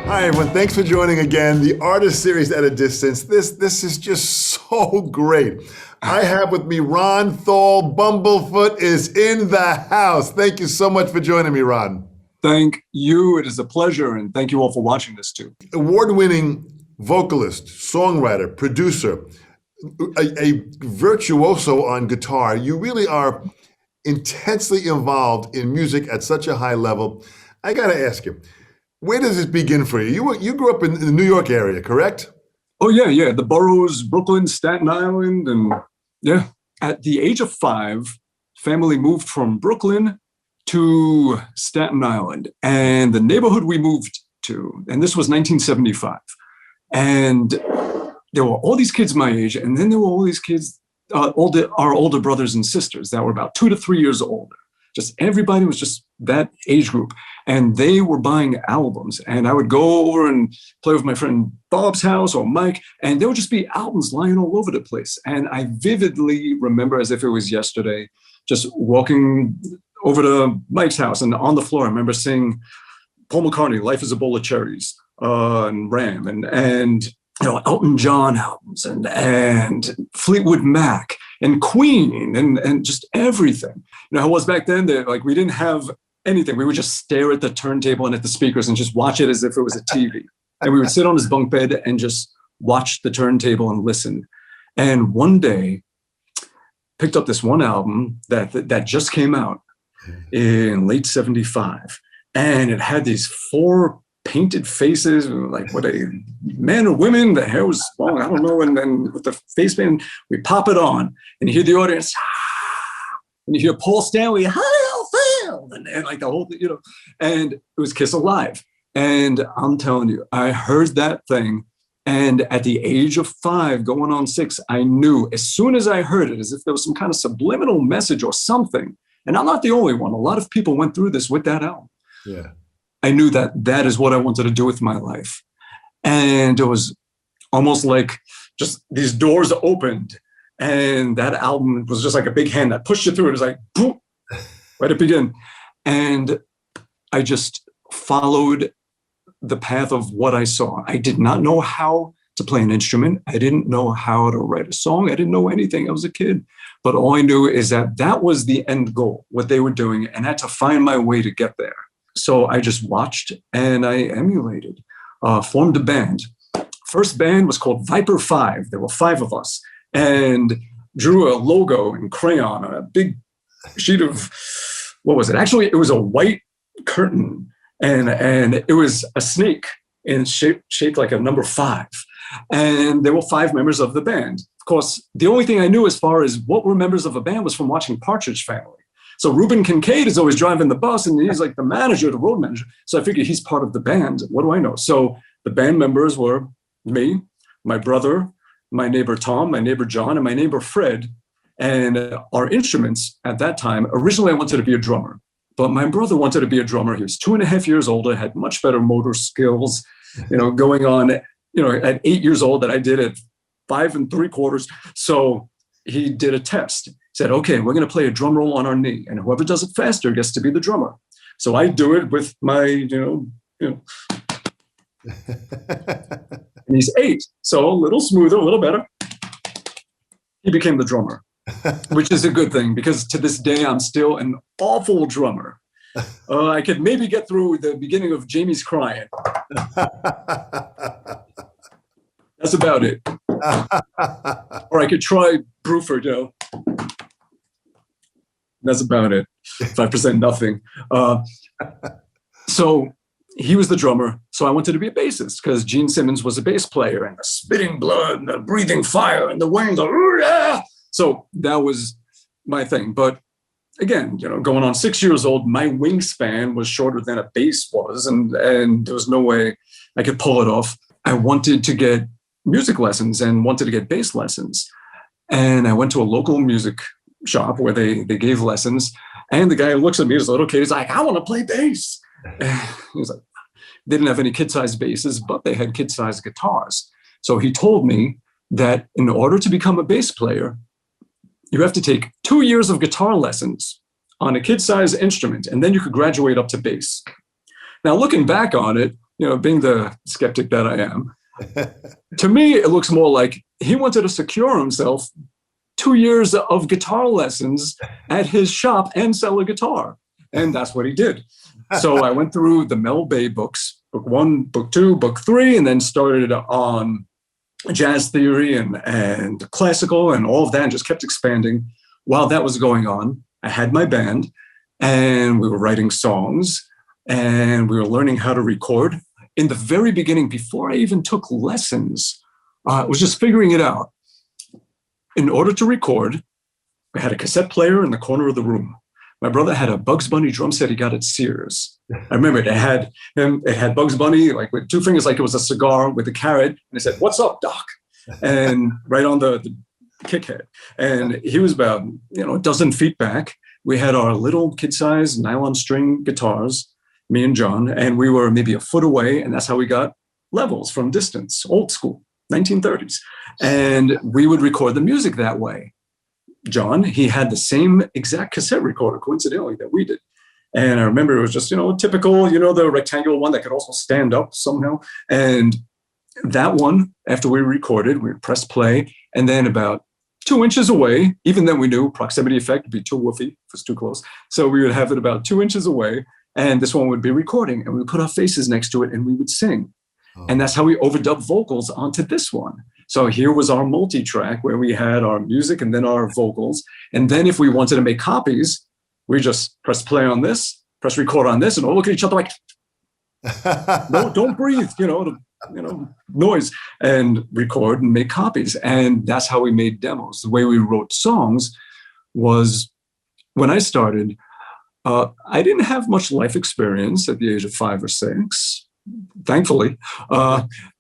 Hi, everyone. Thanks for joining again. The Artist Series at a Distance. This is just so great. I have with me Ron Thal. Bumblefoot is in the house. Thank you so much for joining me, Ron. Thank you. It is a pleasure, and thank you all for watching this too. Award-winning vocalist, songwriter, producer, a virtuoso on guitar. You really are intensely involved in music at such a high level. I got to ask you, where does this begin for you? You grew up in the New York area, correct? Oh, yeah. The boroughs, Brooklyn, Staten Island, and yeah. At the age of 5, family moved from Brooklyn to Staten Island. And the neighborhood we moved to, and this was 1975. And there were all these kids my age, and then there were all these kids, our older brothers and sisters that were about 2 to 3 years older. Just everybody was just that age group. And they were buying albums. And I would go over and play with my friend Bob's house or Mike, and there would just be albums lying all over the place. And I vividly remember, as if it was yesterday, just walking over to Mike's house, and on the floor, I remember seeing Paul McCartney, Life is a Bowl of Cherries, and Ram, and Elton John albums, and Fleetwood Mac, and Queen, and just everything. How it was back then, that we didn't have anything. We would just stare at the turntable and at the speakers and just watch it as if it was a TV. And we would sit on his bunk bed and just watch the turntable and listen. And one day, picked up this one album that just came out in late 75. And it had these 4 painted faces, like what a men or women, the hair was long, I don't know, and then with the face paint, we pop it on, and you hear the audience, and you hear Paul Stanley, and like the whole, and it was Kiss Alive. And I'm telling you, I heard that thing, and at the age of 5, going on 6, I knew as soon as I heard it, as if there was some kind of subliminal message or something. And I'm not the only one. A lot of people went through this with that album. Yeah. I knew that is what I wanted to do with my life. And it was almost like just these doors opened, and that album was just like a big hand that pushed you through. It was like, boom, right to begin. And I just followed the path of what I saw. I did not know how to play an instrument. I didn't know how to write a song. I didn't know anything. I was a kid. But all I knew is that was the end goal, what they were doing, and I had to find my way to get there. So I just watched and I emulated, formed a band. First band was called Viper 5. There were 5 of us, and drew a logo in crayon on a big sheet of, what was it? Actually, it was a white curtain, and it was a snake and shaped like a number 5. And there were 5 members of the band. Of course, the only thing I knew as far as what were members of a band was from watching Partridge Family. So Reuben Kincaid is always driving the bus, and he's like the manager, the road manager. So I figured he's part of the band. What do I know? So the band members were me, my brother, my neighbor Tom, my neighbor John, and my neighbor Fred. And our instruments at that time, originally I wanted to be a drummer, but my brother wanted to be a drummer. He was 2.5 years older, had much better motor skills, going on, at 8 years old that I did at 5 3/4. So he did a test. Said, okay, we're going to play a drum roll on our knee, and whoever does it faster gets to be the drummer. So I do it with my, and he's 8, so a little smoother, a little better. He became the drummer, which is a good thing, because to this day, I'm still an awful drummer. I could maybe get through the beginning of Jamie's Crying. That's about it. Or I could try Bruford, That's about it. 5% nothing. So he was the drummer. So I wanted to be a bassist, because Gene Simmons was a bass player, and the spitting blood and the breathing fire and the wings. So that was my thing. But again, going on 6 years old, my wingspan was shorter than a bass was, and there was no way I could pull it off. I wanted to get music lessons and wanted to get bass lessons. And I went to a local music shop where they gave lessons, and the guy looks at me as a little kid. He's like, I want to play bass. He was like, they didn't have any kid-sized basses, but they had kid-sized guitars. So he told me that in order to become a bass player, you have to take 2 years of guitar lessons on a kid-sized instrument, and then you could graduate up to bass. Now, looking back on it, being the skeptic that I am, to me, it looks more like he wanted to secure himself 2 years of guitar lessons at his shop and sell a guitar. And that's what he did. So I went through the Mel Bay books, book 1, book 2, book 3, and then started on jazz theory and classical and all of that, and just kept expanding. While that was going on, I had my band, and we were writing songs, and we were learning how to record. In the very beginning, before I even took lessons, I was just figuring it out. In order to record, I had a cassette player in the corner of the room. My brother had a Bugs Bunny drum set he got at Sears. I remember it had Bugs Bunny, like with 2 fingers, like it was a cigar with a carrot. And I said, "What's up, Doc?" And right on the kick head. And he was about, a dozen feet back. We had our little kid-sized nylon string guitars, me and John, and we were maybe a foot away. And that's how we got levels from distance, old school, 1930s. And we would record the music that way. John, he had the same exact cassette recorder, coincidentally, that we did. And I remember it was just, typical, the rectangular one that could also stand up somehow. And that one, after we recorded, we would press play. And then about 2 inches away, even then we knew proximity effect would be too woofy if it's too close. So we would have it about 2 inches away. And this one would be recording. And we would put our faces next to it and we would sing. And that's how we overdubbed vocals onto this one. So here was our multi-track where we had our music and then our vocals. And then if we wanted to make copies, we just press play on this, press record on this, and all look at each other like, no, don't breathe, noise, and record and make copies. And that's how we made demos. The way we wrote songs was, when I started, I didn't have much life experience at the age of 5 or 6. Thankfully.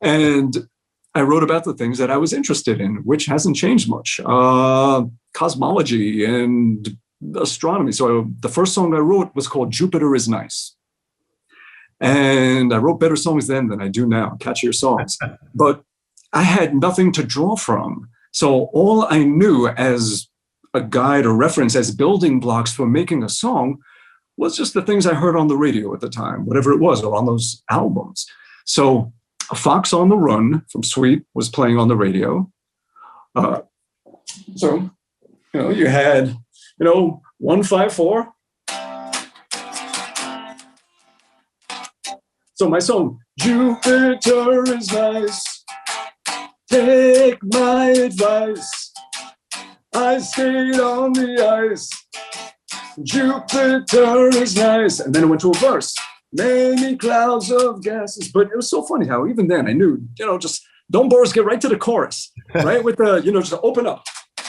And I wrote about the things that I was interested in, which hasn't changed much. Cosmology and astronomy. So the first song I wrote was called Jupiter is Nice. And I wrote better songs then than I do now, catchier songs. But I had nothing to draw from. So all I knew as a guide or reference, as building blocks for making a song, was just the things I heard on the radio at the time, whatever it was, or on those albums. So A Fox on the Run from Sweet was playing on the radio. So, you had, 154. So my song, Jupiter is nice, take my advice, I skate on the ice, Jupiter is nice. And then it went to a verse. Many clouds of gases. But it was so funny how even then I knew, just don't bore us, get right to the chorus, right? With the, just open up.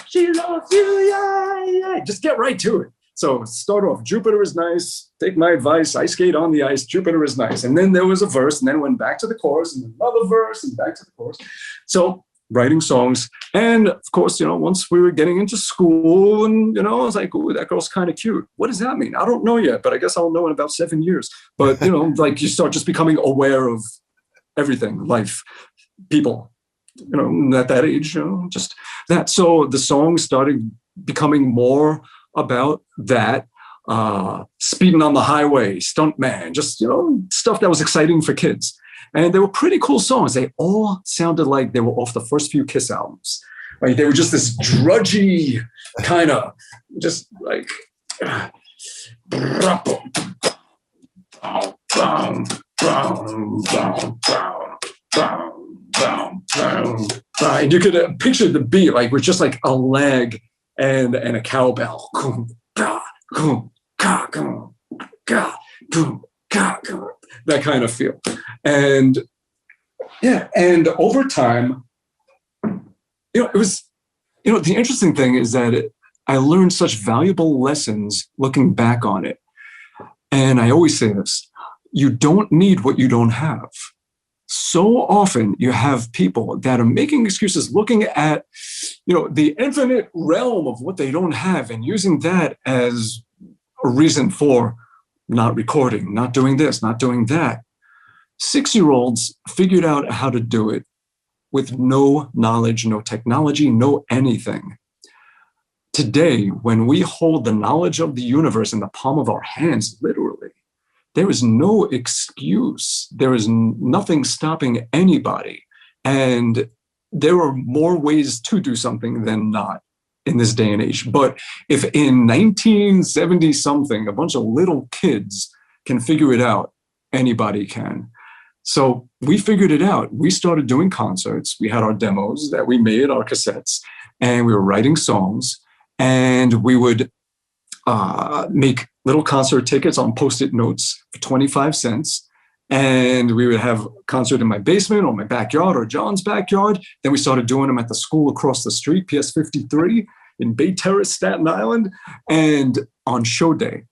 She loves you, yeah. Just get right to it. So start off, Jupiter is nice, take my advice, I skate on the ice, Jupiter is nice. And then there was a verse, and then went back to the chorus, and another verse, and back to the chorus. So writing songs. And of course, once we were getting into school and, I was like, ooh, that girl's kind of cute. What does that mean? I don't know yet, but I guess I'll know in about 7 years. But, like you start just becoming aware of everything, life, people, at that age, just that. So the songs started becoming more about that, speeding on the highway, stuntman, just, stuff that was exciting for kids. And they were pretty cool songs. They all sounded like they were off the first few Kiss albums. Right? They were just this drudgy kind of, just like, and you could picture the beat like with just like a leg and a cowbell. That kind of feel. And and over time, it was, the interesting thing is that I learned such valuable lessons looking back on it. And I always say this, you don't need what you don't have. So often you have people that are making excuses, looking at, the infinite realm of what they don't have and using that as a reason for not recording, not doing this, not doing that. 6-year-olds figured out how to do it with no knowledge, no technology, no anything. Today, when we hold the knowledge of the universe in the palm of our hands, literally, there is no excuse. There is nothing stopping anybody. And there are more ways to do something than not in this day and age. But if in 1970 something, a bunch of little kids can figure it out, anybody can. So we figured it out. We started doing concerts. We had our demos that we made, our cassettes, and we were writing songs. And we would make little concert tickets on Post-it notes for 25 cents. And we would have a concert in my basement or my backyard or John's backyard. Then we started doing them at the school across the street, PS 53 in Bay Terrace, Staten Island. And on show day,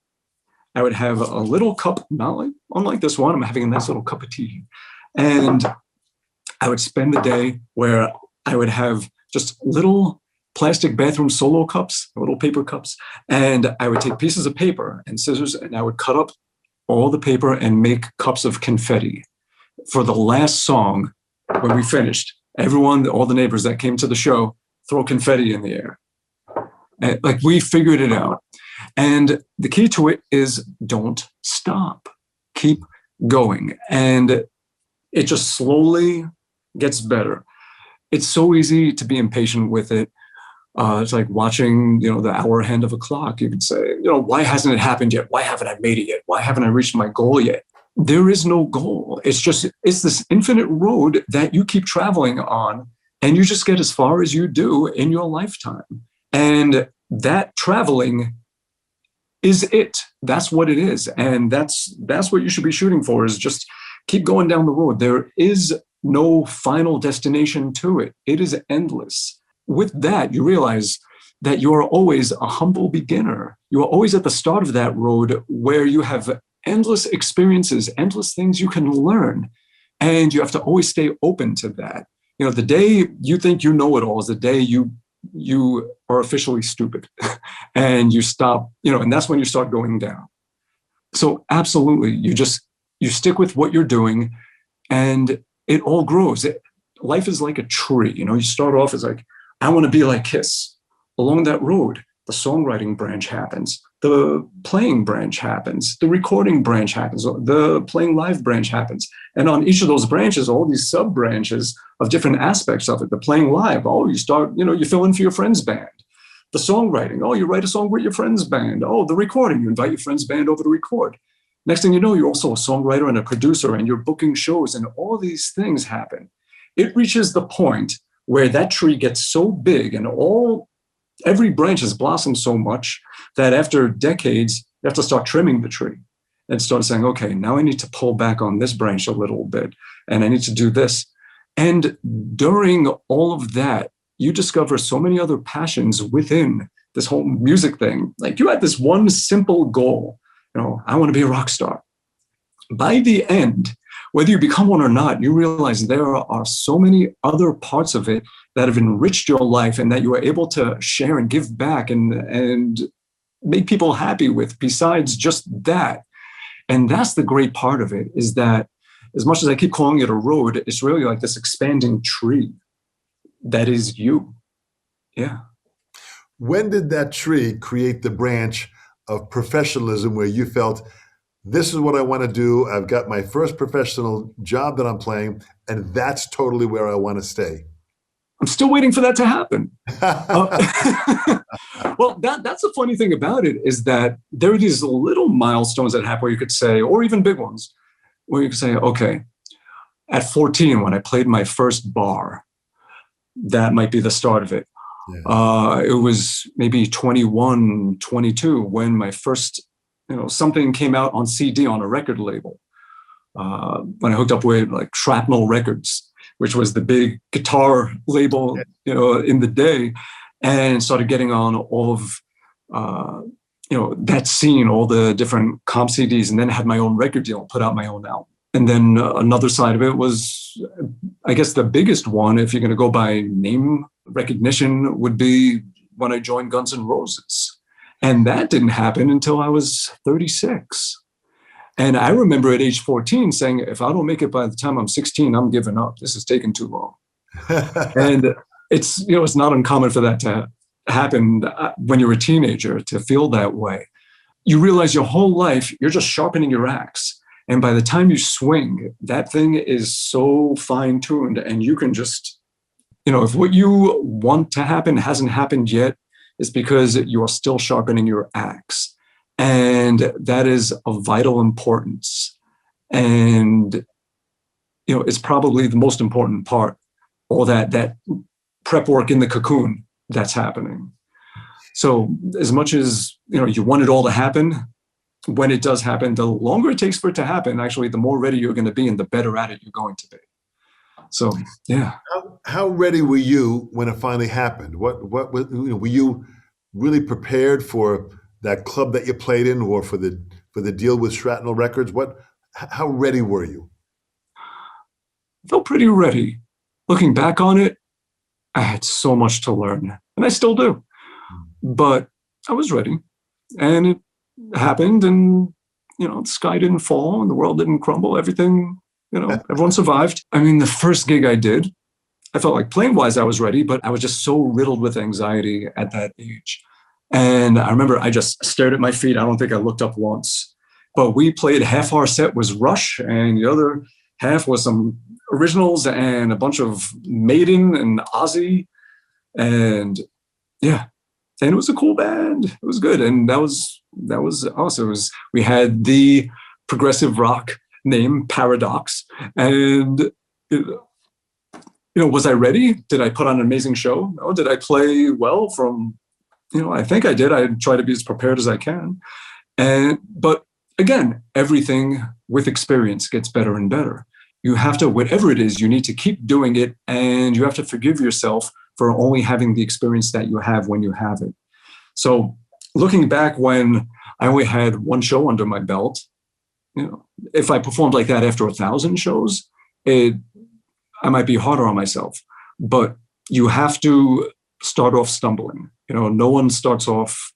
I would have a little cup, not like unlike this one, I'm having a nice little cup of tea. And I would spend the day where I would have just little plastic bathroom solo cups, little paper cups. And I would take pieces of paper and scissors, and I would cut up all the paper and make cups of confetti. For the last song, when we finished, everyone, all the neighbors that came to the show, throw confetti in the air. And, like, we figured it out. And the key to it is don't stop. Keep going. And it just slowly gets better. It's so easy to be impatient with it. It's like watching, the hour hand of a clock. You could say, why hasn't it happened yet? Why haven't I made it yet? Why haven't I reached my goal yet? There is no goal. It's this infinite road that you keep traveling on, and you just get as far as you do in your lifetime. And that traveling is it. That's what it is. And that's what you should be shooting for, is just keep going down the road. There is no final destination to it. It is endless. With that, you realize that you are always a humble beginner. You are always at the start of that road where you have endless experiences, endless things you can learn. And you have to always stay open to that. The day you think you know it all is the day you are officially stupid and you stop, and that's when you start going down. So absolutely, you stick with what you're doing and it all grows. Life is like a tree. You start off as like, I want to be like Kiss. Along that road, the songwriting branch happens, the playing branch happens, the recording branch happens, the playing live branch happens. And on each of those branches, all these sub branches of different aspects of it. The playing live, you start, you fill in for your friend's band. The songwriting, you write a song with your friend's band. The recording, you invite your friend's band over to record. Next thing you know, you're also a songwriter and a producer, and you're booking shows, and all these things happen. It reaches the point where that tree gets so big and every branch has blossomed so much that after decades, you have to start trimming the tree and start saying, okay, now I need to pull back on this branch a little bit, and I need to do this. And during all of that, you discover so many other passions within this whole music thing. Like, you had this one simple goal, I want to be a rock star. By the end, whether you become one or not, you realize there are so many other parts of it that have enriched your life and that you are able to share and give back and make people happy with besides just that. And that's the great part of it, is that as much as I keep calling it a road, it's really like this expanding tree that is you. Yeah. When did that tree create the branch of professionalism where you felt, this is what I want to do. I've got my first professional job that I'm playing, and that's totally where I want to stay? I'm still waiting for that to happen. Well, that's the funny thing about it, is that there are these little milestones that happen where you could say, or even big ones, where you could say, okay, at 14, when I played my first bar, that might be the start of it. Yeah. It was maybe 21, 22 when my first, something came out on CD on a record label. When I hooked up with like Shrapnel Records, which was the big guitar label, in the day, and started getting on all of, that scene, all the different comp CDs, and then had my own record deal, put out my own album. And then another side of it was, I guess the biggest one, if you're going to go by name recognition, would be when I joined Guns N' Roses. And that didn't happen until I was 36. And I remember at age 14 saying, if I don't make it by the time I'm 16, I'm giving up. This is taking too long. And it's not uncommon for that to happen when you're a teenager, to feel that way. you realize your whole life, you're just sharpening your axe. And by the time you swing, that thing is so fine tuned, and you can just, if what you want to happen hasn't happened yet, it's because you are still sharpening your axe. And that is of vital importance. And, it's probably the most important part, all that prep work in the cocoon that's happening. So as much as, you want it all to happen, when it does happen, the longer it takes for it to happen, actually, the more ready you're going to be and the better at it you're going to be. So, yeah. How ready were you when it finally happened? Were you really prepared for that club that you played in, or for the deal with Shrapnel Records? How ready were you? I felt pretty ready. Looking back on it, I had so much to learn, and I still do. But I was ready, and it happened, and the sky didn't fall and the world didn't crumble. Everything, everyone survived. I mean, the first gig I did, I felt like playing wise I was ready, but I was just so riddled with anxiety at that age. And I remember I just stared at my feet. I don't think I looked up once. But we played, half our set was Rush, and the other half was some originals and a bunch of Maiden and Ozzy. And yeah, and it was a cool band. It was good. And that was awesome. We had the progressive rock name Paradox. And was I ready? Did I put on an amazing show? No. Did I play well from, I think I did. I try to be as prepared as I can. But again, everything with experience gets better and better. You have to, whatever it is, you need to keep doing it, and you have to forgive yourself for only having the experience that you have when you have it. So looking back, when I only had one show under my belt, if I performed like that after 1,000 shows, I might be harder on myself. But you have to start off stumbling. No one starts off,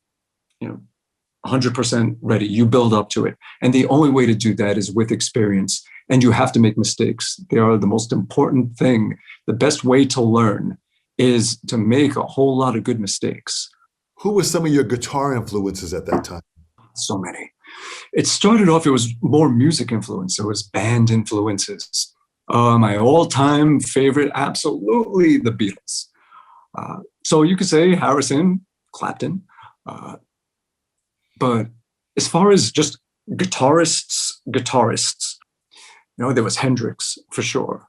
100% ready. You build up to it. And the only way to do that is with experience. And you have to make mistakes. They are the most important thing. The best way to learn is to make a whole lot of good mistakes. Who were some of your guitar influences at that time? So many. It started off, it was more music influence. It was band influences. My all-time favorite, absolutely the Beatles. So you could say Harrison, Clapton. But as far as just guitarists, there was Hendrix for sure.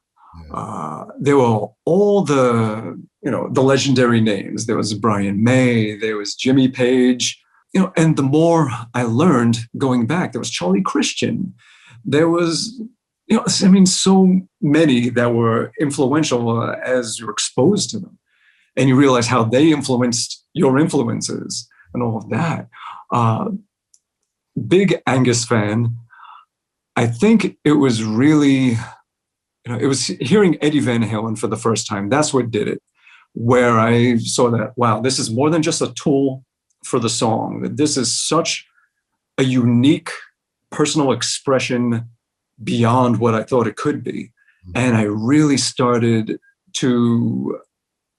Yeah. There were all the legendary names. There was Brian May, there was Jimmy Page, and the more I learned going back, there was Charlie Christian. There was, so many that were influential as you're exposed to them. And you realize how they influenced your influences and all of that. Big Angus fan. I think it was really, it was hearing Eddie Van Halen for the first time. That's what did it, where I saw that, wow, this is more than just a tool for the song. This is such a unique personal expression beyond what I thought it could be. And I really started to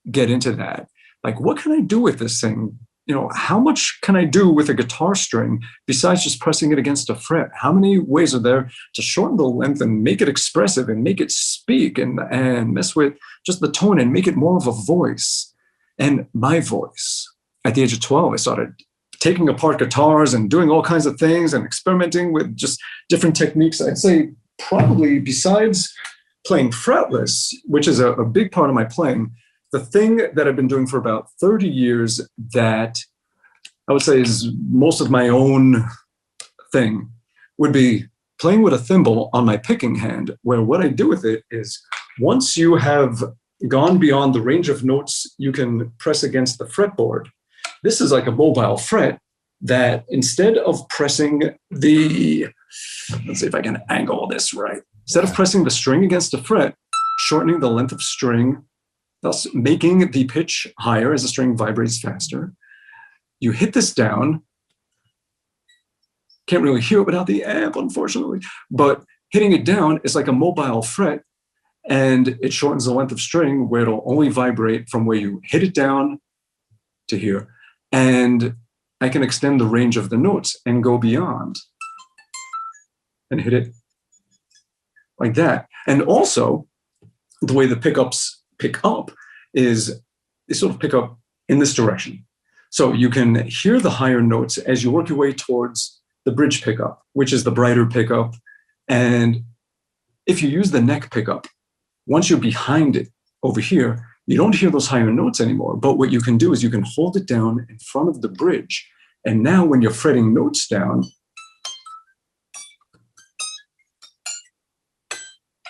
get into that. Like, what can I do with this thing? How much can I do with a guitar string besides just pressing it against a fret? How many ways are there to shorten the length and make it expressive and make it speak and mess with just the tone and make it more of a voice? And my voice, at the age of 12, I started taking apart guitars and doing all kinds of things and experimenting with just different techniques. I'd say probably besides playing fretless, which is a big part of my playing, the thing that I've been doing for about 30 years that I would say is most of my own thing would be playing with a thimble on my picking hand, where what I do with it is once you have gone beyond the range of notes you can press against the fretboard, this is like a mobile fret that instead of pressing let's see if I can angle this right. Instead of pressing the string against the fret, shortening the length of string, thus making the pitch higher as the string vibrates faster. You hit this down. Can't really hear it without the amp, unfortunately, but hitting it down is like a mobile fret, and it shortens the length of string where it'll only vibrate from where you hit it down to here. And I can extend the range of the notes and go beyond and hit it like that. And also, the way the pickups pick up is they sort of pick up in this direction. So you can hear the higher notes as you work your way towards the bridge pickup, which is the brighter pickup. And if you use the neck pickup, once you're behind it over here, you don't hear those higher notes anymore. But what you can do is you can hold it down in front of the bridge. And now when you're fretting notes down,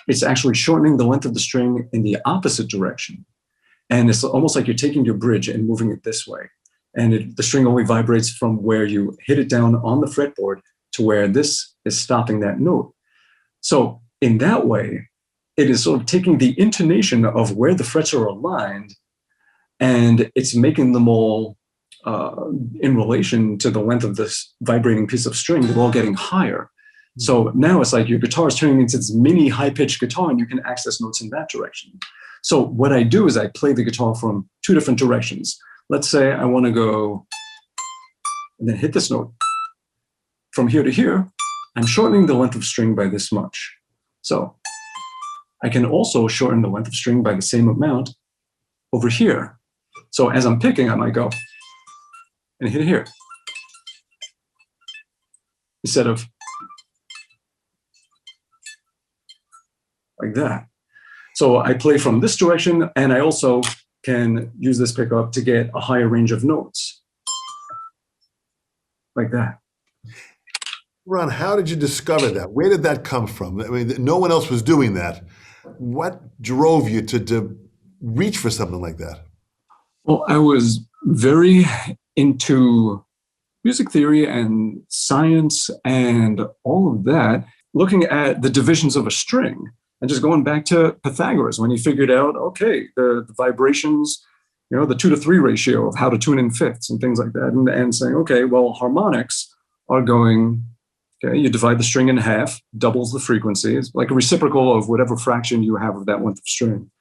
it's actually shortening the length of the string in the opposite direction. And it's almost like you're taking your bridge and moving it this way. And the string only vibrates from where you hit it down on the fretboard to where this is stopping that note. So in that way, it is sort of taking the intonation of where the frets are aligned, and it's making them all in relation to the length of this vibrating piece of string. They're all getting higher. So now it's like your guitar is turning into this mini high-pitched guitar, and you can access notes in that direction. So what I do is I play the guitar from two different directions. Let's say I want to go and then hit this note. From here to here, I'm shortening the length of string by this much. So I can also shorten the length of string by the same amount over here. So as I'm picking, I might go and hit it here instead of like that. So I play from this direction, and I also can use this pickup to get a higher range of notes like that. Ron, how did you discover that? Where did that come from? I mean, no one else was doing that. What drove you to reach for something like that? Well, I was very into music theory and science and all of that, looking at the divisions of a string. And just going back to Pythagoras, when he figured out, okay, the vibrations, the 2-to-3 ratio of how to tune in fifths and things like that, and saying, okay, well, harmonics are going, okay, you divide the string in half, doubles the frequency. It's like a reciprocal of whatever fraction you have of that length of string.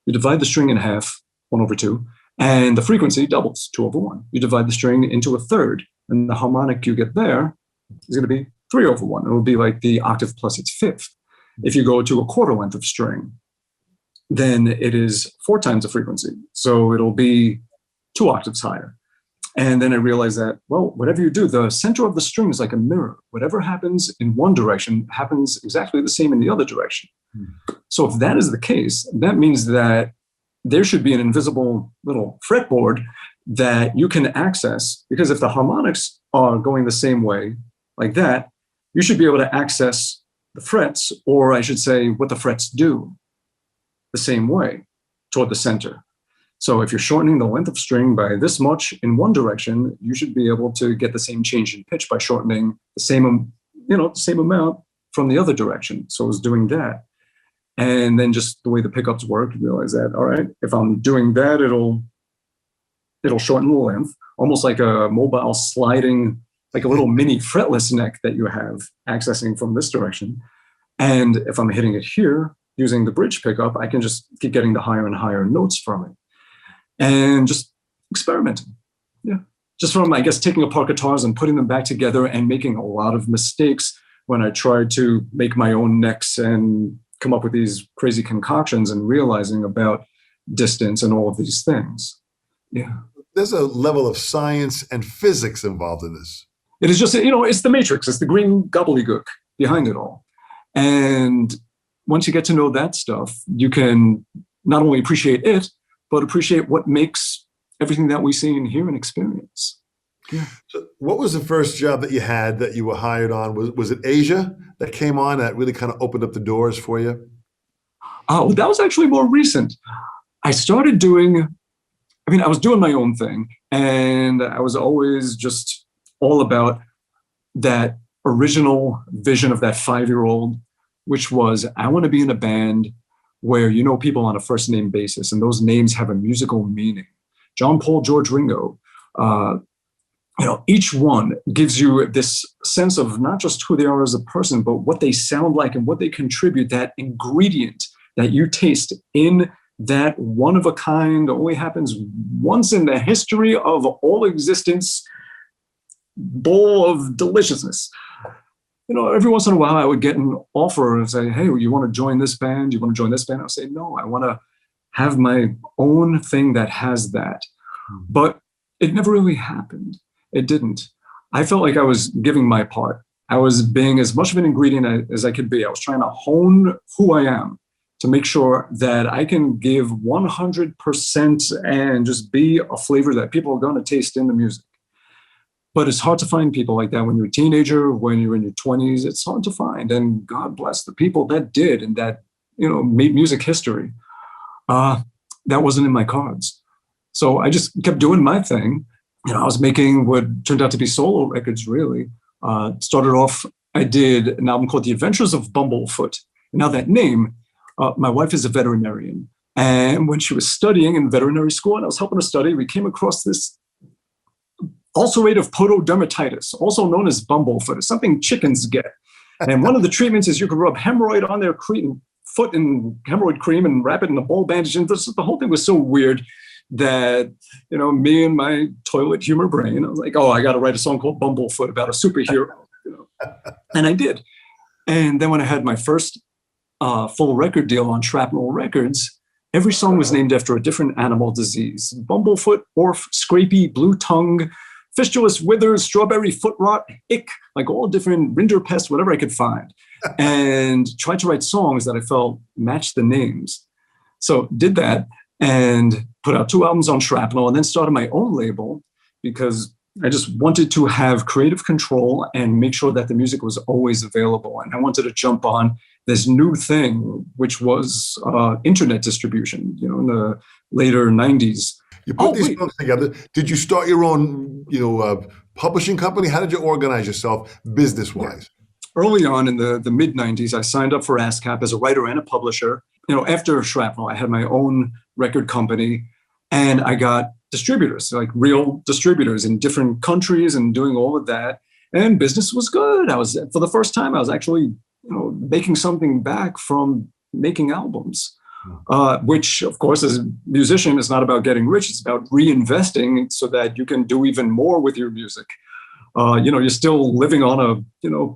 You divide the string in half, 1/2, and the frequency doubles, 2/1. You divide the string into a third, and the harmonic you get there is going to be 3/1. It will be like the octave plus its fifth. If you go to a quarter length of string, then it is 4 times the frequency. So it'll be 2 octaves higher. And then I realized that, well, whatever you do, the center of the string is like a mirror. Whatever happens in one direction happens exactly the same in the other direction. So if that is the case, that means that there should be an invisible little fretboard that you can access, because if the harmonics are going the same way like that, you should be able to access the frets, or I should say what the frets do, the same way toward the center. So if you're shortening the length of string by this much in one direction, you should be able to get the same change in pitch by shortening the same, same amount from the other direction. So I was doing that. And then just the way the pickups work, you realize that, all right, if I'm doing that, it'll shorten the length, almost like a mobile sliding, like a little mini fretless neck that you have accessing from this direction. And if I'm hitting it here using the bridge pickup, I can just keep getting the higher and higher notes from it. And just experimenting. Yeah. Just from, I guess, taking apart guitars and putting them back together and making a lot of mistakes when I tried to make my own necks and come up with these crazy concoctions and realizing about distance and all of these things. Yeah. There's a level of science and physics involved in this. It is just, it's the matrix. It's the green gobbledygook behind it all. And once you get to know that stuff, you can not only appreciate it, but appreciate what makes everything that we see and hear and experience. Yeah. So what was the first job that you had that you were hired on? Was it Asia that came on that really kind of opened up the doors for you? Oh, that was actually more recent. I started doing, I was doing my own thing, and I was always just all about that original vision of that 5-year-old, which was, I want to be in a band where you know people on a first name basis, and those names have a musical meaning. John, Paul, George, Ringo, each one gives you this sense of not just who they are as a person, but what they sound like and what they contribute, that ingredient that you taste in that one of a kind, only happens once in the history of all existence bowl of deliciousness. Every once in a while I would get an offer and say, hey, you want to join this band? You want to join this band? I'll say, no, I want to have my own thing that has that. But it never really happened. It didn't. I felt like I was giving my part. I was being as much of an ingredient as I could be. I was trying to hone who I am to make sure that I can give 100% and just be a flavor that people are going to taste in the music. But it's hard to find people like that when you're a teenager, when you're in your 20s. It's hard to find. And God bless the people that did and that, made music history. That wasn't in my cards. So I just kept doing my thing. I was making what turned out to be solo records, really. Started off, I did an album called The Adventures of Bumblefoot. Now that name, my wife is a veterinarian. And when she was studying in veterinary school and I was helping her study, we came across this ulcerative pododermatitis, also known as bumblefoot. It's something chickens get. And one of the treatments is you could rub hemorrhoid on their foot in hemorrhoid cream and wrap it in a ball bandage. And the whole thing was so weird that, me and my toilet humor brain, I was like, oh, I got to write a song called Bumblefoot about a superhero. And I did. And then when I had my first full record deal on Shrapnel Records, every song was named after a different animal disease. Bumblefoot, Orf, Scrapey, Blue Tongue, Fistulous Withers, Strawberry Foot Rot, Ick, like all different rinderpest, whatever I could find. And tried to write songs that I felt matched the names. So did that and put out 2 albums on Shrapnel and then started my own label because I just wanted to have creative control and make sure that the music was always available. And I wanted to jump on this new thing, which was internet distribution, in the later 90s. You put these songs together. Did you start your own, publishing company? How did you organize yourself business-wise? Early on in the mid-90s, I signed up for ASCAP as a writer and a publisher. After Shrapnel, I had my own record company and I got distributors, like real distributors in different countries and doing all of that. And business was good. For the first time, I was actually, making something back from making albums. Which, of course, as a musician, is not about getting rich. It's about reinvesting so that you can do even more with your music. You're still living on a,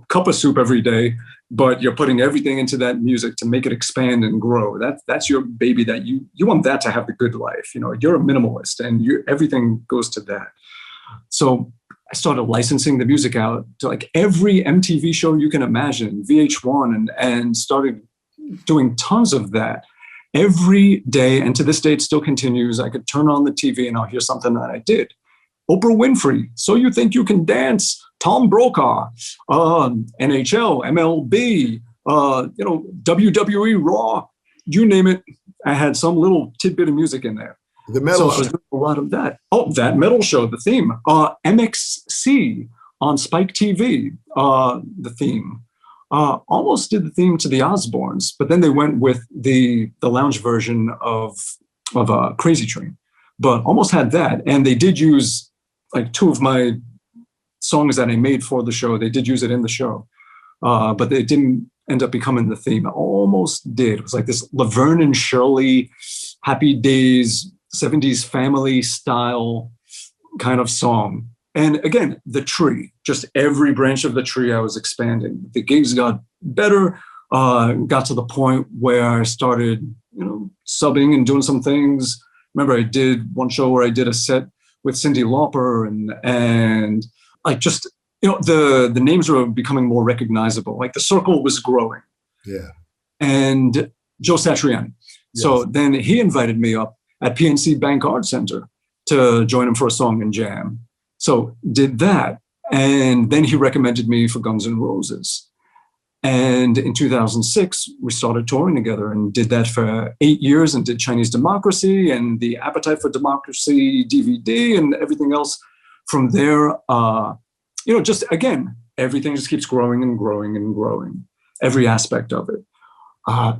cup of soup every day, but you're putting everything into that music to make it expand and grow. That's your baby that you want that to have the good life. You're a minimalist and everything goes to that. So I started licensing the music out to like every MTV show you can imagine, VH1, and started doing tons of that. Every day, and to this day, it still continues. I could turn on the TV and I'll hear something that I did. Oprah Winfrey, So You Think You Can Dance, Tom Brokaw, NHL, MLB, WWE Raw, you name it. I had some little tidbit of music in there. The metal show. I was doing a lot of that. Oh, that metal show, the theme. MXC on Spike TV, the theme. Almost did the theme to the Osbournes, but then they went with the lounge version of Crazy Train, but almost had that. And they did use like 2 of my songs that I made for the show. They did use it in the show, but they didn't end up becoming the theme. I almost did. It was like this Laverne and Shirley, Happy Days, 70s family style kind of song. And again, the tree, just every branch of the tree I was expanding. The gigs got better, got to the point where I started, subbing and doing some things. Remember, I did one show where I did a set with Cyndi Lauper and like just, the names were becoming more recognizable. Like the circle was growing. Yeah. And Joe Satriani. Yes. So then he invited me up at PNC Bank Art Center to join him for a song and jam. So did that. And then he recommended me for Guns N' Roses. And in 2006, we started touring together and did that for 8 years and did Chinese Democracy and the Appetite for Democracy DVD and everything else. From there, just again, everything just keeps growing and growing and growing, every aspect of it. Art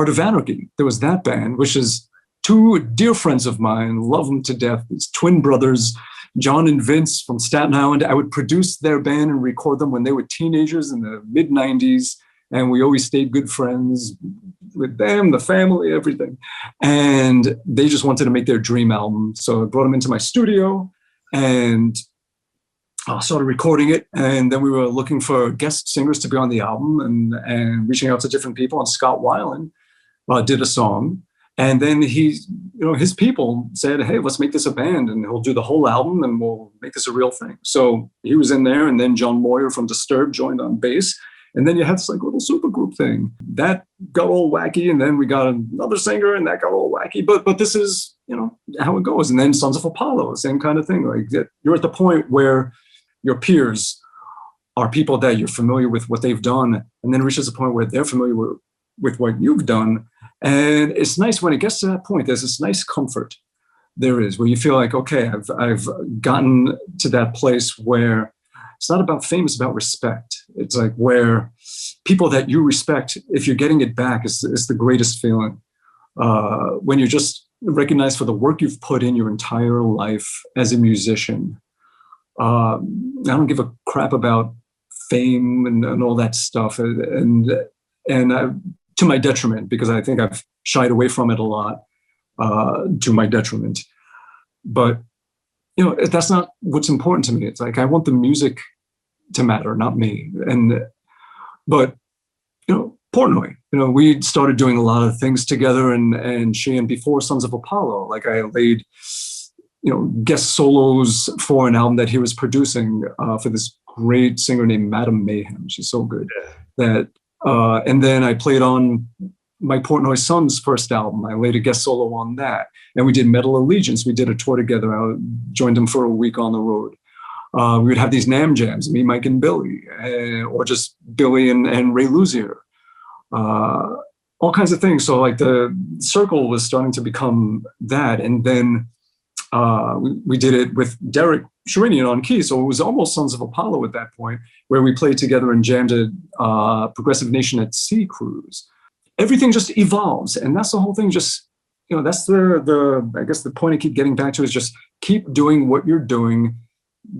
of Anarchy, there was that band, which is 2 dear friends of mine, love them to death. It's twin brothers, John and Vince from Staten Island. I would produce their band and record them when they were teenagers in the mid-90s. And we always stayed good friends with them, the family, everything. And they just wanted to make their dream album. So I brought them into my studio and started recording it, and then we were looking for guest singers to be on the album, and reaching out to different people. And Scott Weiland did a song, and then his people said, "Hey, let's make this a band, and he'll do the whole album, and we'll make this a real thing." So he was in there, and then John Moyer from Disturbed joined on bass, and then you had this like little supergroup thing that got all wacky, and then we got another singer, and that got all wacky. But this is how it goes. And then Sons of Apollo, same kind of thing. Like you're at the point where your peers are people that you're familiar with what they've done, and then it reaches a point where they're familiar with what you've done. And it's nice when it gets to that point. There's this nice comfort there is, where you feel like, okay, I've gotten to that place where it's not about fame, it's about respect. It's like where people that you respect, if you're getting it back, is the greatest feeling. When you're just recognized for the work you've put in your entire life as a musician. I don't give a crap about fame and all that stuff, and to my detriment, because I think I've shied away from it a lot, to my detriment. But that's not what's important to me. It's like I want the music to matter, not me. But Portnoy, we started doing a lot of things together, and she, and before Sons of Apollo, like I laid guest solos for an album that he was producing for this great singer named Madame Mayhem. She's so good. That and then I played on my Portnoy Son's first album. I laid a guest solo on that, and we did Metal Allegiance. We did a tour together. I joined him for a week on the road. We would have these NAMM jams, me, Mike, and Billy, or just Billy and Ray Luzier. All kinds of things. So like the circle was starting to become that, and then we did it with Derek Sherinian on keys. So it was almost Sons of Apollo at that point, where we played together and jammed at Progressive Nation at Sea Cruise. Everything just evolves, and that's the whole thing. Just that's the I guess the point I keep getting back to is just keep doing what you're doing.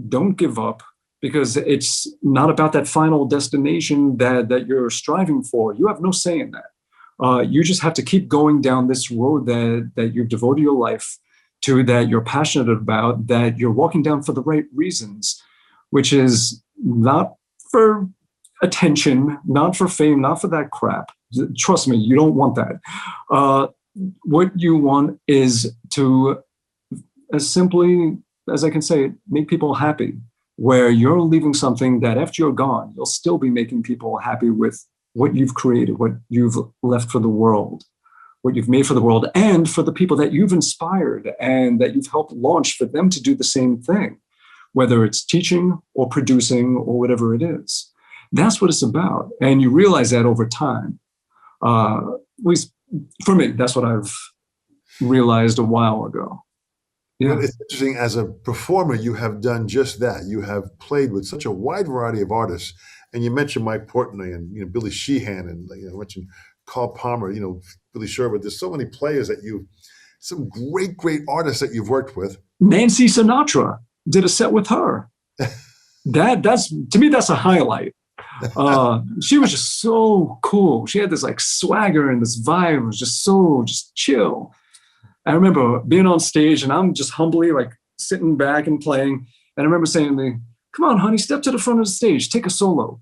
Don't give up, because it's not about that final destination that you're striving for. You have no say in that. You just have to keep going down this road that you've devoted your life to, that you're passionate about, that you're walking down for the right reasons, which is not for attention, not for fame, not for that crap. Trust me, you don't want that. What you want is to, as simply as I can say it, make people happy, where you're leaving something that after you're gone, you'll still be making people happy with what you've created, what you've left for the world, what you've made for the world, and for the people that you've inspired and that you've helped launch, for them to do the same thing, whether it's teaching or producing or whatever it is. That's what it's about. And you realize that over time. At least for me, that's what I've realized a while ago. Yeah. It's interesting, as a performer, you have done just that. You have played with such a wide variety of artists. And you mentioned Mike Portnoy and Billy Sheehan, and you mentioned Carl Palmer, Billy Sherwood. There's so many players some great artists that you've worked with. Nancy Sinatra did a set with her. That's to me, that's a highlight. She was just so cool. She had this like swagger and this vibe. It was just chill. I remember being on stage, and I'm just humbly like sitting back and playing. And I remember saying to me, "Come on, honey, step to the front of the stage, take a solo."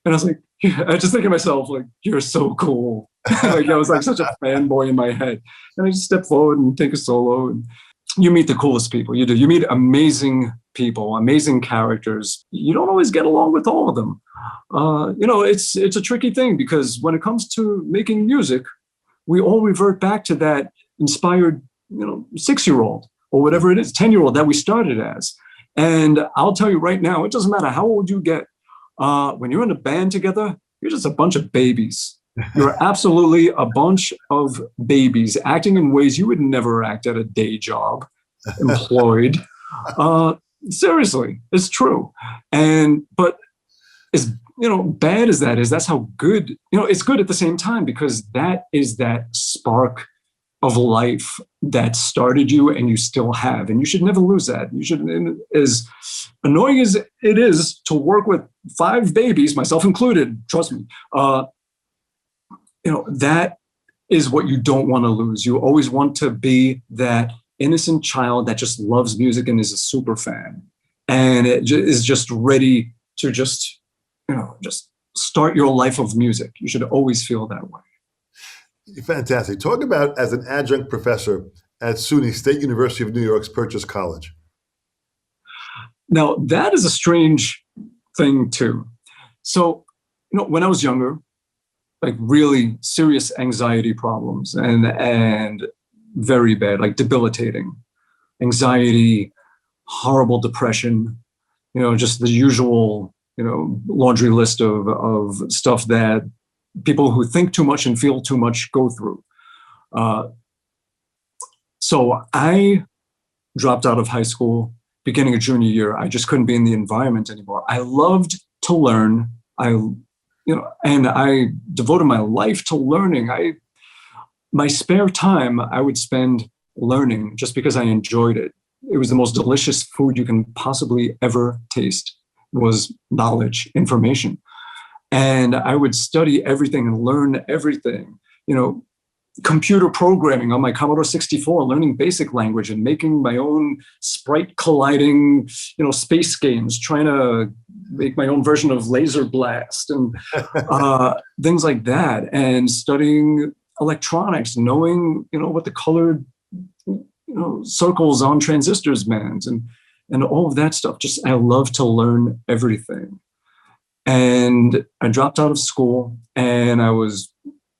And I was like, I just think of myself like, "You're so cool." Like I was like such a fanboy in my head. And I just step forward and take a solo. And you meet the coolest people. You do. You meet amazing people, amazing characters. You don't always get along with all of them. It's a tricky thing, because when it comes to making music, we all revert back to that inspired 6-year-old or whatever it is, 10-year-old that we started as. And I'll tell you right now, it doesn't matter how old you get. When you're in a band together, you're just a bunch of babies. You're absolutely a bunch of babies acting in ways you would never act at a day job, employed. Seriously, it's true. But as bad as that is, that's how good, it's good at the same time, because that is that spark of life that started you and you still have. And you should never lose that. You should, as annoying as it is to work with 5 babies, myself included, trust me, that is what you don't want to lose. You always want to be that innocent child that just loves music and is a super fan. and is just ready to just start your life of music. You should always feel that way. Fantastic. Talk about as an adjunct professor at SUNY State University of New York's Purchase College. Now, that is a strange thing too. So, when I was younger, like really serious anxiety problems and very bad, like debilitating anxiety, horrible depression, just the usual, laundry list of stuff that people who think too much and feel too much go through. So I dropped out of high school beginning of junior year. I just couldn't be in the environment anymore. I loved to learn. And I devoted my life to learning. My spare time, I would spend learning just because I enjoyed it. It was the most delicious food you can possibly ever taste. It was knowledge, information. And I would study everything and learn everything, computer programming on my Commodore 64, learning basic language and making my own sprite colliding, space games, trying to make my own version of Laser Blast and things like that, and studying electronics, knowing, what the colored, circles on transistors meant and all of that stuff. Just, I love to learn everything. And I dropped out of school and I was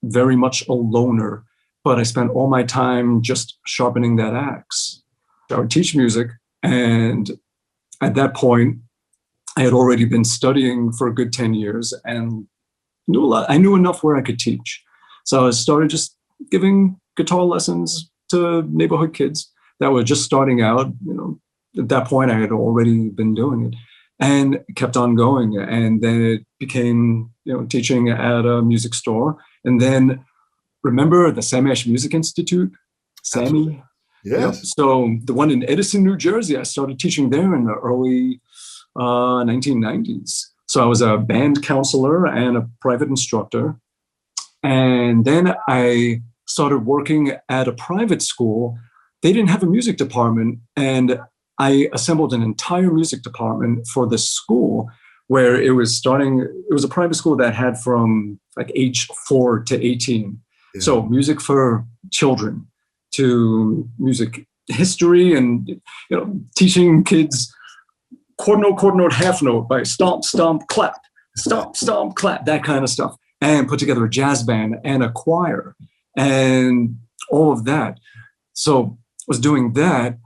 very much a loner, but I spent all my time just sharpening that axe. I would teach music, and at that point, I had already been studying for a good 10 years and knew a lot. I knew enough where I could teach. So I started just giving guitar lessons to neighborhood kids that were just starting out. At that point, I had already been doing it and kept on going. And then it became, teaching at a music store. And then, remember the Sam Ash Music Institute, Sammy? Yes. So the one in Edison, New Jersey, I started teaching there in the early 1990s. So I was a band counselor and a private instructor. And then I started working at a private school. They didn't have a music department, and I assembled an entire music department for the school where it was a private school that had from like age 4 to 18. Yeah. So music for children, to music history, and teaching kids quarter note, half note by stomp, stomp, clap, that kind of stuff, and put together a jazz band and a choir and all of that. So I was doing that,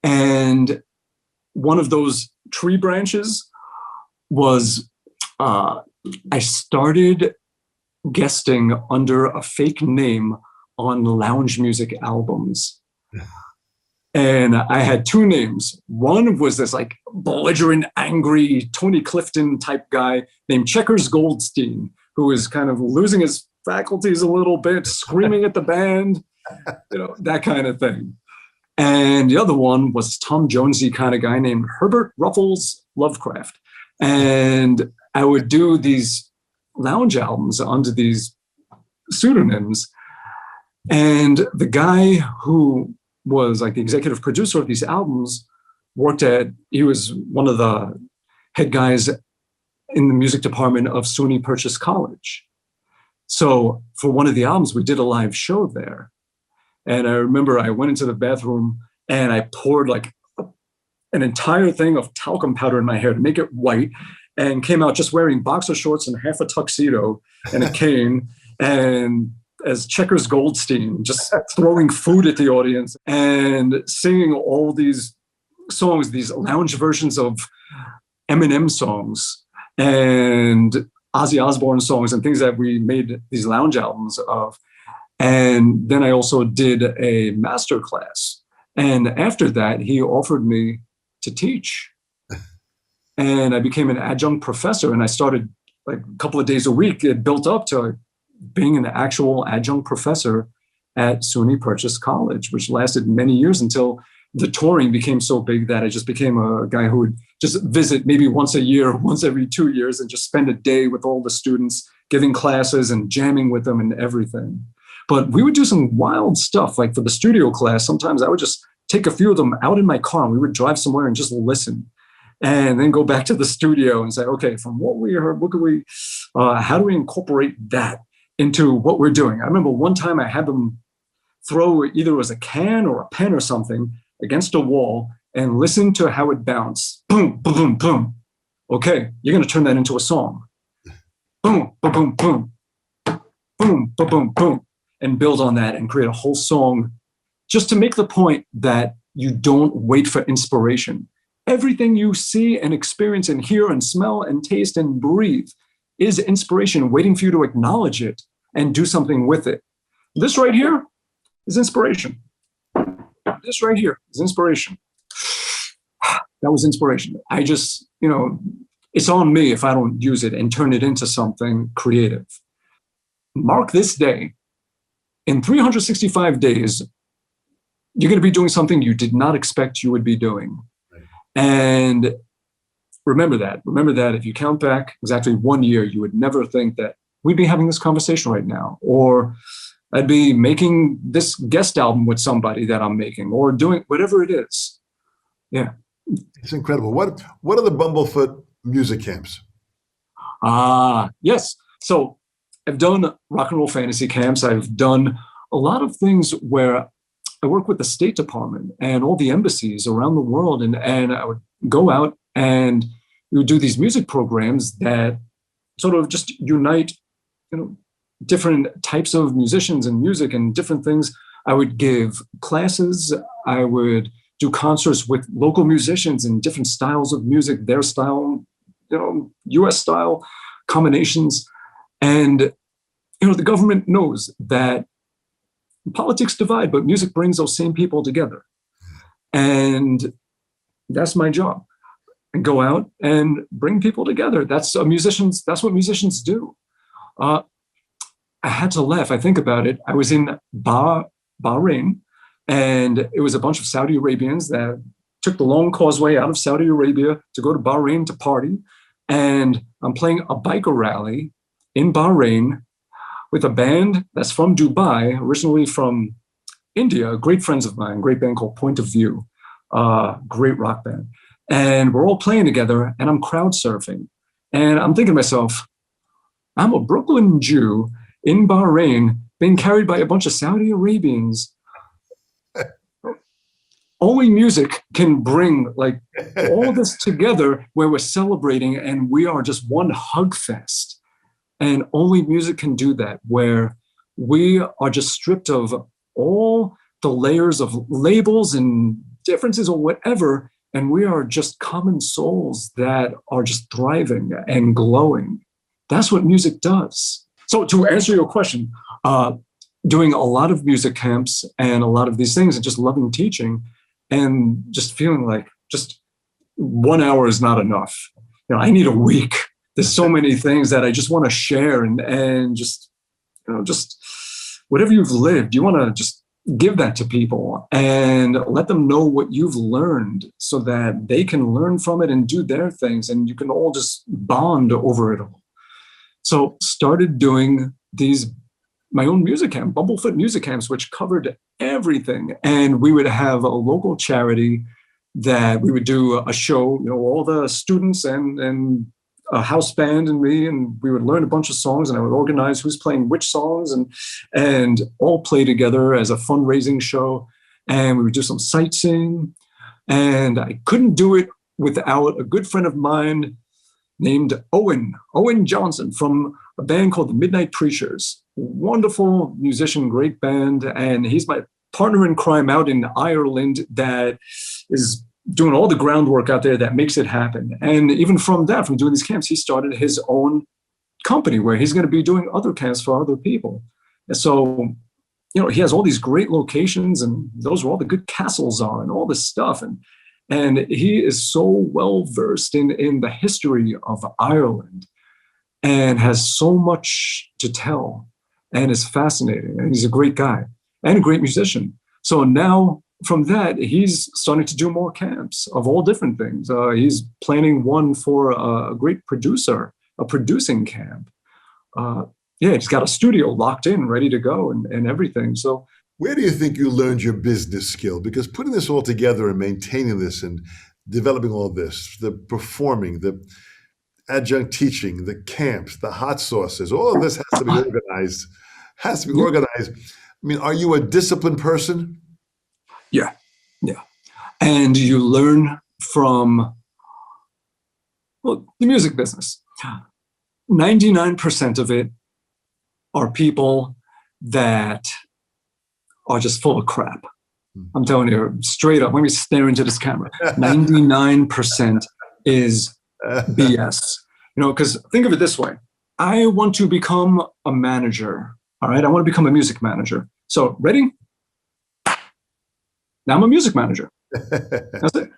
and one of those tree branches was I started guesting under a fake name on lounge music albums. And I had two names. One was this like belligerent, angry Tony Clifton type guy named Checkers Goldstein, who was kind of losing his faculties a little bit, screaming at the band, that kind of thing. And the other one was Tom Jonesy kind of guy named Herbert Ruffles Lovecraft. And I would do these lounge albums under these pseudonyms. And the guy who was like the executive producer of these albums he was one of the head guys in the music department of SUNY Purchase College. So for one of the albums, we did a live show there. And I remember I went into the bathroom and I poured like an entire thing of talcum powder in my hair to make it white, and came out just wearing boxer shorts and half a tuxedo and a cane, and as Checkers Goldstein, just throwing food at the audience and singing all these songs, these lounge versions of Eminem songs and Ozzy Osbourne songs and things that we made these lounge albums of. And then I also did a master class. And after that, he offered me to teach. And I became an adjunct professor, and I started like a couple of days a week. It built up to being an actual adjunct professor at SUNY Purchase College, which lasted many years until the touring became so big that I just became a guy who would just visit maybe once a year, once every 2 years, and just spend a day with all the students, giving classes and jamming with them and everything. But we would do some wild stuff. Like for the studio class, sometimes I would just take a few of them out in my car and we would drive somewhere and just listen. and then go back to the studio and say, okay, from what we heard, how do we incorporate that into what we're doing? I remember one time I had them throw either it was a can or a pen or something against a wall and listen to how it bounced. Boom, boom, boom, boom. Okay, you're going to turn that into a song. Boom, boom, boom, boom. Boom, boom, boom, boom. And build on that and create a whole song just to make the point that you don't wait for inspiration. Everything you see and experience and hear and smell and taste and breathe is inspiration waiting for you to acknowledge it and do something with it. This right here is inspiration. This right here is inspiration. That was inspiration. I just, it's on me if I don't use it and turn it into something creative. Mark this day. In 365 days, you're going to be doing something you did not expect you would be doing. And remember that. Remember that if you count back exactly 1 year, you would never think that we'd be having this conversation right now, or I'd be making this guest album with somebody that I'm making, or doing whatever it is. Yeah. It's incredible. What are the Bumblefoot music camps? Yes. So I've done rock and roll fantasy camps. I've done a lot of things where I work with the State Department and all the embassies around the world. And I would go out and we would do these music programs that sort of just unite, different types of musicians and music and different things. I would give classes. I would do concerts with local musicians in different styles of music, their style, US style combinations. And, the government knows that politics divide, but music brings those same people together. And that's my job. And go out and bring people together. That's what musicians do. I had to laugh. I think about it. I was in Bahrain, and it was a bunch of Saudi Arabians that took the long causeway out of Saudi Arabia to go to Bahrain to party. And I'm playing a biker rally in Bahrain with a band that's from Dubai, originally from India, great friends of mine, great band called Point of View, great rock band. And we're all playing together, and I'm crowd surfing. And I'm thinking to myself, I'm a Brooklyn Jew in Bahrain being carried by a bunch of Saudi Arabians. Only music can bring all this together where we're celebrating and we are just one hug fest. And only music can do that, where we are just stripped of all the layers of labels and differences or whatever. And we are just common souls that are just thriving and glowing. That's what music does. So to answer your question, doing a lot of music camps and a lot of these things and just loving teaching and just feeling like just 1 hour is not enough. I need a week. There's so many things that I just want to share and just whatever you've lived, you want to just give that to people and let them know what you've learned so that they can learn from it and do their things, and you can all just bond over it all. So started doing my own music camp, Bumblefoot music camps, which covered everything. And we would have a local charity that we would do a show, all the students and a house band and me, and we would learn a bunch of songs, and I would organize who's playing which songs and all play together as a fundraising show. And we would do some sightseeing, and I couldn't do it without a good friend of mine named Owen Johnson from a band called the Midnight Preachers. Wonderful musician, great band. And he's my partner in crime out in Ireland that is doing all the groundwork out there that makes it happen. And even from doing these camps, he started his own company where he's going to be doing other camps for other people. And so, he has all these great locations, and those are all the good castles are and all this stuff. And he is so well versed in the history of Ireland and has so much to tell and is fascinating. And he's a great guy and a great musician. So now from that, he's starting to do more camps of all different things. He's planning one for a great producer, a producing camp. He's got a studio locked in, ready to go and everything. So where do you think you learned your business skill? Because putting this all together and maintaining this and developing all this, the performing, the adjunct teaching, the camps, the hot sauces, all of this has to be organized. Has to be organized. I mean, are you a disciplined person? Yeah. And you learn from, well, the music business. 99% of it are people that are just full of crap. I'm telling you straight up, let me stare into this camera. 99% is BS. Because think of it this way. I want to become a manager. All right. I want to become a music manager. So ready? Now I'm a music manager. That's it.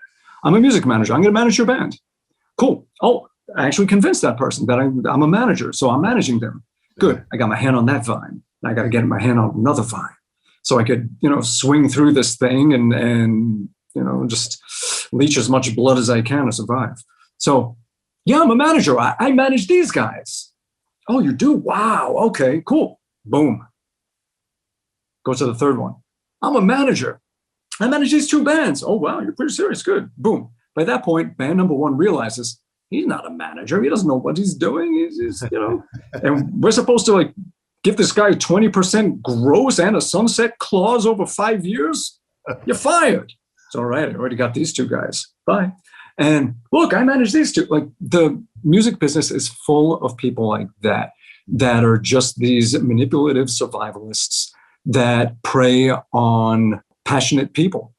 I'm a music manager. I'm going to manage your band. Cool. Oh, I actually convinced that person that I'm a manager. So I'm managing them. Good. I got my hand on that vine. I got to get my hand on another vine. So I could, swing through this thing and just leach as much blood as I can to survive. So, yeah, I'm a manager. I manage these guys. Oh, you do? Wow. Okay, cool. Boom. Go to the third one. I'm a manager. I manage these two bands. Oh, wow, you're pretty serious. Good. Boom. By that point, band number one realizes he's not a manager. He doesn't know what he's doing. He's and we're supposed to give this guy 20% gross and a sunset clause over 5 years. You're fired. It's all right. I already got these two guys. Bye. And look, I manage these two. The music business is full of people like that are just these manipulative survivalists that prey on passionate people.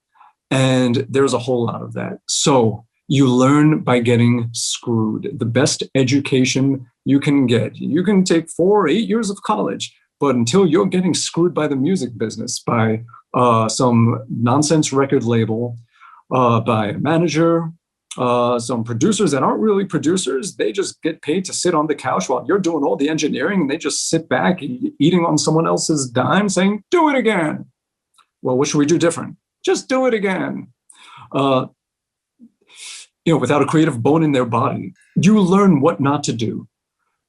And there's a whole lot of that. So you learn by getting screwed. The best education you can get. You can take 4 or 8 years of college, but until you're getting screwed by the music business, by some nonsense record label, by a manager, some producers that aren't really producers, they just get paid to sit on the couch while you're doing all the engineering, and they just sit back eating on someone else's dime saying, do it again. Well, what should we do different? Just do it again. Without a creative bone in their body, you learn what not to do.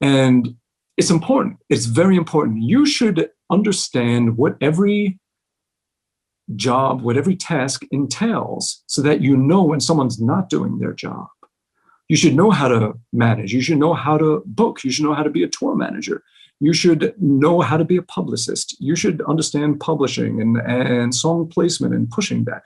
And it's important. It's very important. You should understand what every job, what every task entails, so that you know when someone's not doing their job. You should know how to manage. You should know how to book. You should know how to be a tour manager. You should know how to be a publicist. You should understand publishing and song placement and pushing that.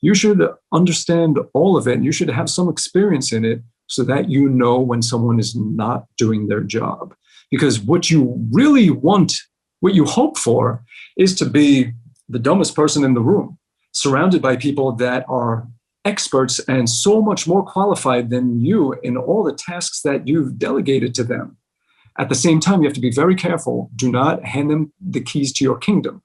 You should understand all of it. And you should have some experience in it so that you know when someone is not doing their job. Because what you really want, what you hope for, is to be the dumbest person in the room, surrounded by people that are experts and so much more qualified than you in all the tasks that you've delegated to them. At the same time, you have to be very careful. Do not hand them the keys to your kingdom,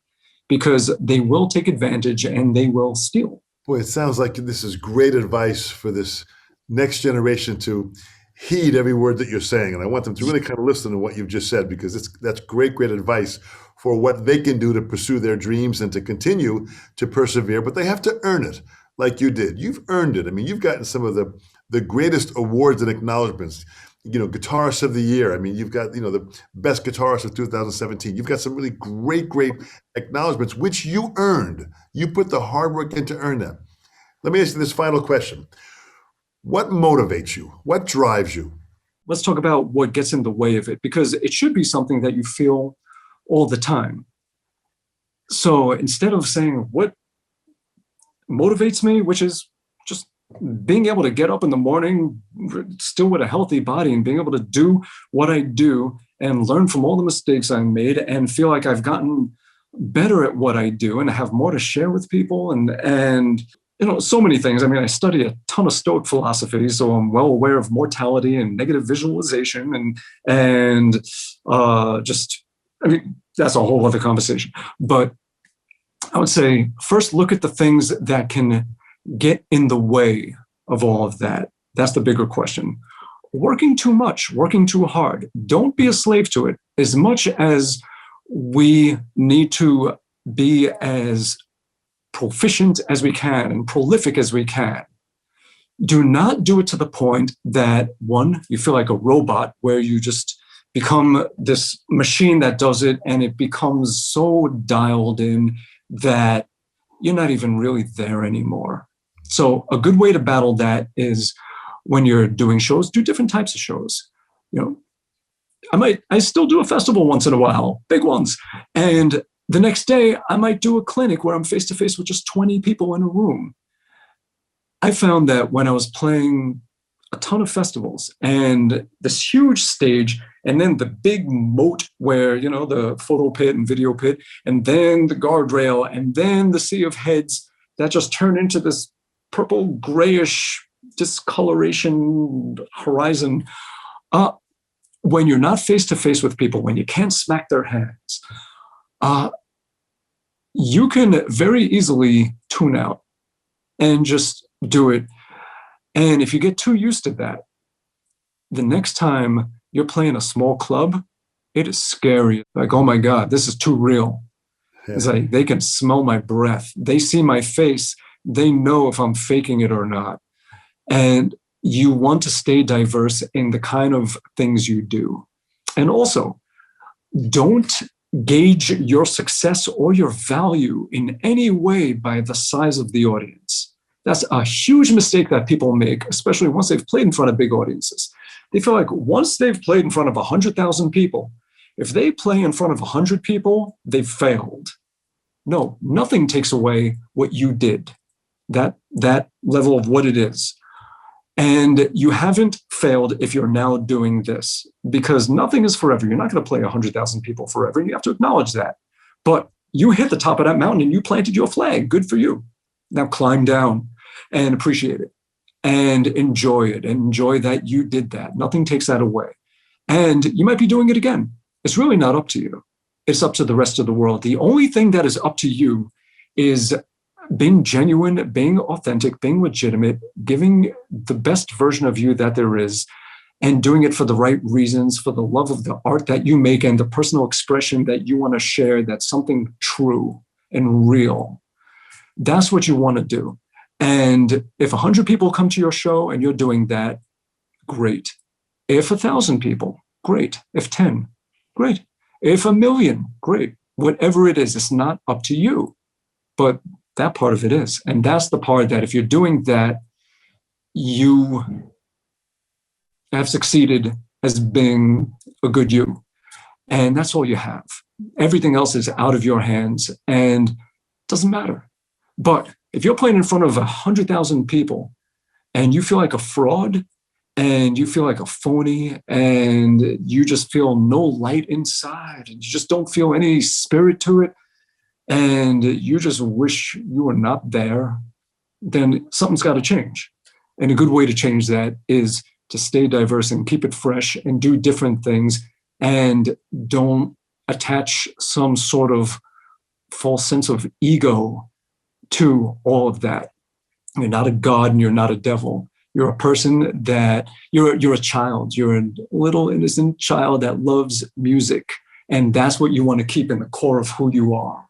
because they will take advantage and they will steal. Boy, it sounds like this is great advice for this next generation to heed every word that you're saying. And I want them to really kind of listen to what you've just said, because that's great advice for what they can do to pursue their dreams and to continue to persevere. But they have to earn it like you did. You've earned it. I mean, you've gotten some of the greatest awards and acknowledgments. Guitarist of the Year. I mean, you've got, the best guitarist of 2017. You've got some really great acknowledgments, which you earned. You put the hard work in to earn them. Let me ask you this final question. What motivates you? What drives you? Let's talk about what gets in the way of it, because it should be something that you feel all the time. So instead of saying what motivates me, which is just being able to get up in the morning still with a healthy body and being able to do what I do and learn from all the mistakes I made and feel like I've gotten better at what I do and have more to share with people and so many things. I mean, I study a ton of Stoic philosophy, so I'm well aware of mortality and negative visualization and that's a whole other conversation. But I would say first look at the things that can get in the way of all of that. That's the bigger question. Working too much, working too hard. Don't be a slave to it. As much as we need to be as proficient as we can and prolific as we can, do not do it to the point that, one, you feel like a robot where you just become this machine that does it and it becomes so dialed in that you're not even really there anymore. So a good way to battle that is when you're doing shows, do different types of shows. You know, I still do a festival once in a while, big ones. And the next day I might do a clinic where I'm face to face with just 20 people in a room. I found that when I was playing a ton of festivals and this huge stage, and then the big moat where, you know, the photo pit and video pit, and then the guardrail, and then the sea of heads that just turn into this purple grayish discoloration horizon. When you're not face to face with people, when you can't smack their hands, you can very easily tune out and just do it. And if you get too used to that, the next time you're playing a small club, it is scary. Like, oh my God, this is too real. Yeah. It's like they can smell my breath. They see my face. They know if I'm faking it or not. And you want to stay diverse in the kind of things you do. And also, don't gauge your success or your value in any way by the size of the audience. That's a huge mistake that people make, especially once they've played in front of big audiences. They feel like once they've played in front of 100,000 people, if they play in front of 100 people, they've failed. No, nothing takes away what you did, that level of what it is. And you haven't failed if you're now doing this, because nothing is forever. You're not going to play 100,000 people forever. And you have to acknowledge that. But you hit the top of that mountain and you planted your flag. Good for you. Now climb down and appreciate it and enjoy it. And enjoy that you did that. Nothing takes that away. And you might be doing it again. It's really not up to you. It's up to the rest of the world. The only thing that is up to you is being genuine, being authentic, being legitimate, giving the best version of you that there is, and doing it for the right reasons, for the love of the art that you make and the personal expression that you want to share, that's something true and real. That's what you want to do. And if 100 people come to your show and you're doing that, great. If 1,000 people, great. If 10, great. If 1,000,000, great. Whatever it is, it's not up to you. But that part of it is. And that's the part that if you're doing that, you have succeeded as being a good you. And that's all you have. Everything else is out of your hands and it doesn't matter. But if you're playing in front of 100,000 people and you feel like a fraud and you feel like a phony and you just feel no light inside and you just don't feel any spirit to it, and you just wish you were not there, then something's got to change. And a good way to change that is to stay diverse and keep it fresh and do different things and don't attach some sort of false sense of ego to all of that. You're not a god and you're not a devil. You're a person that, you're a child. You're a little innocent child that loves music. And that's what you want to keep in the core of who you are.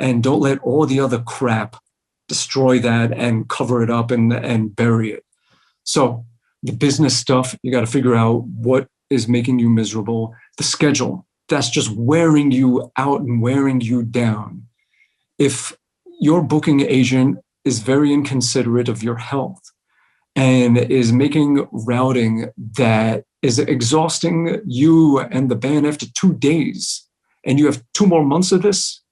And don't let all the other crap destroy that and cover it up and bury it. So the business stuff, you got to figure out what is making you miserable. The schedule, that's just wearing you out and wearing you down. If your booking agent is very inconsiderate of your health and is making routing that is exhausting you and the band after 2 days, and you have 2 more months of this,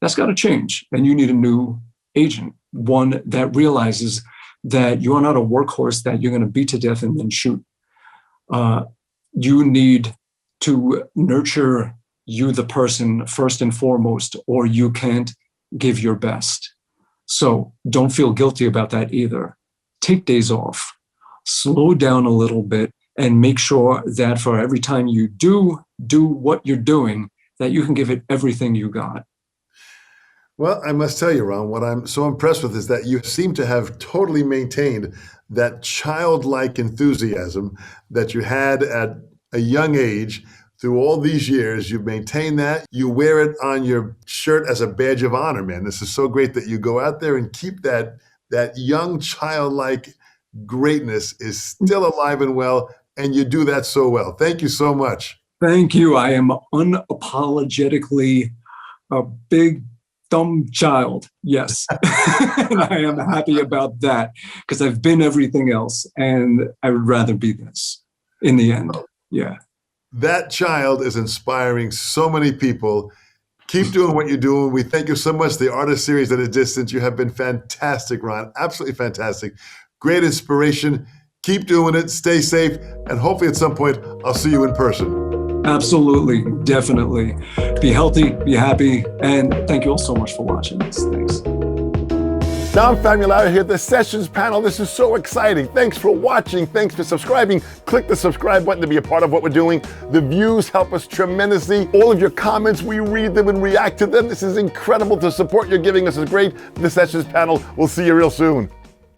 that's got to change. And you need a new agent, one that realizes that you're not a workhorse that you're going to beat to death and then shoot. You need to nurture you, the person, first and foremost, or you can't give your best. So don't feel guilty about that either. Take days off, slow down a little bit, and make sure that for every time you do what you're doing, that you can give it everything you got. Well, I must tell you, Ron, what I'm so impressed with is that you seem to have totally maintained that childlike enthusiasm that you had at a young age. Through all these years, you've maintained that. You wear it on your shirt as a badge of honor, man. This is so great that you go out there and keep that young childlike greatness is still alive and well, and you do that so well. Thank you so much. Thank you. I am unapologetically a big dumb child. Yes. And I am happy about that because I've been everything else and I would rather be this in the end. Yeah. That child is inspiring so many people. Keep doing what you're doing. We thank you so much. The Artist Series at a Distance. You have been fantastic, Ron. Absolutely fantastic. Great inspiration. Keep doing it. Stay safe. And hopefully at some point, I'll see you in person. Absolutely. Definitely. Be healthy, be happy. And thank you all so much for watching this. Thanks. Dom Famularo here, the Sessions panel. This is so exciting. Thanks for watching. Thanks for subscribing. Click the subscribe button to be a part of what we're doing. The views help us tremendously. All of your comments, we read them and react to them. This is incredible. The support you're giving us is great. The Sessions panel. We'll see you real soon.